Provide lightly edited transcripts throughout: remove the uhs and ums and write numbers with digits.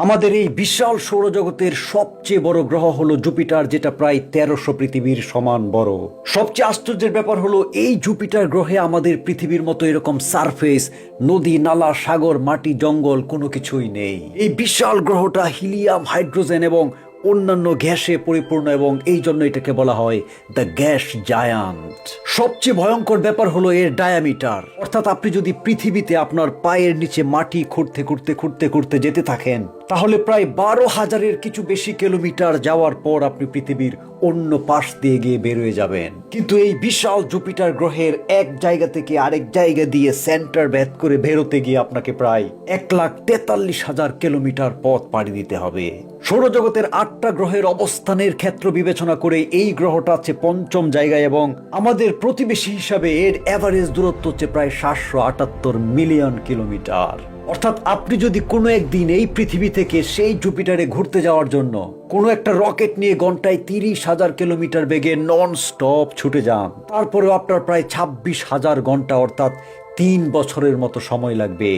আমাদের এই বিশাল সৌরজগতের সবচেয়ে বড় গ্রহ হলো জুপিটার, যেটা প্রায় 1300 পৃথিবীর সমান বড়। সবচেয়ে আশ্চর্যের ব্যাপার হলো এই জুপিটার গ্রহে আমাদের পৃথিবীর মতো এরকম সারফেস, নদী, নালা, সাগর, মাটি, জঙ্গল কোনো কিছুই নেই। এই বিশাল গ্রহটা হিলিয়াম, হাইড্রোজেন এবং অন্যান্য গ্যাসে পরিপূর্ণ এবং এই জন্য এটাকে বলা হয় দ্য গ্যাস জায়ান্ট। সবচেয়ে ভয়ঙ্কর ব্যাপার হলো এর ডায়ামিটার, অর্থাৎ আপনি যদি পৃথিবীতে আপনার পায়ের নিচে মাটি খুঁড়তে খুঁড়তে খুঁড়তে খুঁড়তে যেতে থাকেন, তাহলে প্রায় 12,000-এর কিছু বেশি কিলোমিটার যাওয়ার পর আপনি পৃথিবীর অন্য পাশ দিয়ে গিয়ে বের হয়ে যাবেন। কিন্তু এই বিশাল জুপিটার গ্রহের এক জায়গা থেকে আরেক জায়গা দিয়ে সেন্টার ভেদ করে বেরোতে গিয়ে আপনাকে প্রায় 1,43,000 কিলোমিটার পথ পাড়ি দিতে হবে। সৌরজগতের 8টা গ্রহের অবস্থানের ক্ষেত্র বিবেচনা করে এই গ্রহটা আছে 5ম জায়গায় এবং আমাদের প্রতিবেশী হিসাবে এর এভারেজ দূরত্ব হচ্ছে প্রায় 778 মিলিয়ন কিলোমিটার। অর্থাৎ আপনি যদি কোনো একদিন এই পৃথিবী থেকে সেই জুপিটারে ঘুরতে যাওয়ার জন্য কোনো একটা রকেট নিয়ে ঘন্টায় 30,000 কিলোমিটার বেগে নন স্টপ ছুটে যান, তারপরেও আপনার প্রায় 26,000 ঘন্টা অর্থাৎ 3 বছরের মতো সময় লাগবে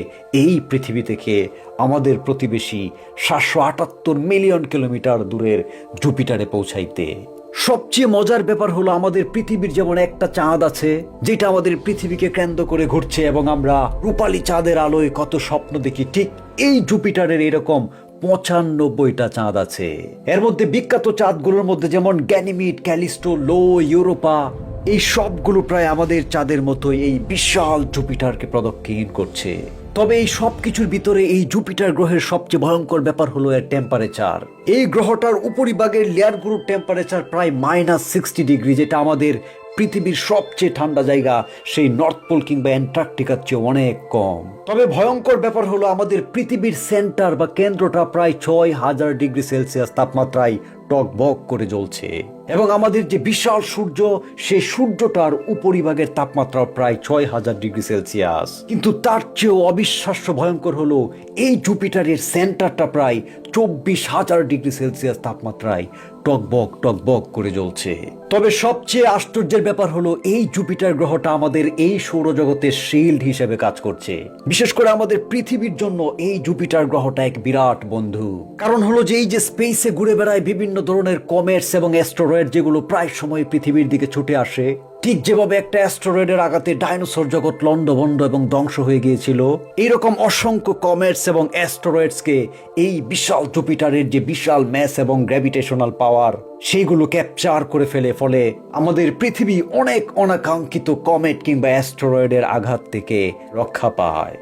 এই পৃথিবী থেকে আমাদের প্রতিবেশী 778 মিলিয়ন কিলোমিটার দূরের জুপিটারে পৌঁছাইতে। সবচেয়ে মজার ব্যাপার হলো আমাদের পৃথিবীর যেমন একটা চাঁদ আছে যেটা আমাদের পৃথিবীকে কেন্দ্র করে ঘুরছে এবং আমরা রূপালী চাঁদের আলোয় কত স্বপ্ন দেখি, ঠিক এই জুপিটারের এরকম 95টা চাঁদ আছে। এর মধ্যে বিখ্যাত চাঁদগুলোর মধ্যে যেমন গ্যানিমিড, ক্যালিস্টো, লো, ইউরোপা, এই সবগুলো প্রায় আমাদের চাঁদের মতোই এই বিশাল জুপিটারকে প্রদক্ষিণ করছে। তবে এই সব কিছুর ভিতরে এই জুপিটার গ্রহের সবচেয়ে ভয়ঙ্কর ব্যাপার হলো এর টেম্পারেচার। এই গ্রহটার উপরিভাগের লেয়ারগুলোর টেম্পারেচার প্রায় -60 ডিগ্রি, যেটা আমাদের পৃথিবীর সবচেয়ে ঠান্ডা জায়গা সেই নর্থ পোল কিংবা অ্যান্টার্কটিকার চেয়ে অনেক কম। তবে ভয়ঙ্কর ব্যাপার হলো আমাদের পৃথিবীর সেন্টার বা কেন্দ্রটা প্রায় 6,000 ডিগ্রি সেলসিয়াস তাপমাত্রায় টকবক করে জ্বলছে এবং আমাদের যে বিশাল সূর্য, সেই সূর্যটার উপরিভাগের তাপমাত্রা প্রায় 6,000 ডিগ্রি সেলসিয়াস। কিন্তু তার চেয়েও অবিশ্বাস্য ভয়ঙ্কর হলো এই জুপিটারের সেন্টারটা প্রায় 24,000 ডিগ্রি সেলসিয়াস তাপমাত্রায় টকবক টকবক করে জ্বলছে। তবে সবচেয়ে আশ্চর্যের ব্যাপার হলো এই জুপিটার গ্রহটা আমাদের এই সৌরজগতের শিল্ড হিসেবে কাজ করছে। বিশেষ করে আমাদের পৃথিবীর জন্য এই জুপিটার গ্রহটা এক বিরাট বন্ধু। কারণ হলো যে এই যে স্পেসে ঘুরে বেড়ায় বিভিন্ন ধরনের কমেটস এবং অ্যাস্টেরয়েড, যেগুলো প্রায় সময় পৃথিবীর দিকে ছুটে আসে, ঠিক যেভাবে একটা অ্যাস্টেরয়েডের আঘাতে ডাইনোসর জগৎ লন্ডভন্ড এবং ধ্বংস হয়ে গিয়েছিল, এইরকম অসংখ্য কমেটস এবং অ্যাস্টেরয়েডসকে এই বিশাল জুপিটারের যে বিশাল ম্যাস এবং গ্র্যাভিটেশনাল পাওয়ার, সেইগুলো ক্যাপচার করে ফেলে। ফলে আমাদের পৃথিবী অনেক অনাকাঙ্ক্ষিত কমেট কিংবা অ্যাস্টেরয়েডের আঘাত থেকে রক্ষা পায়।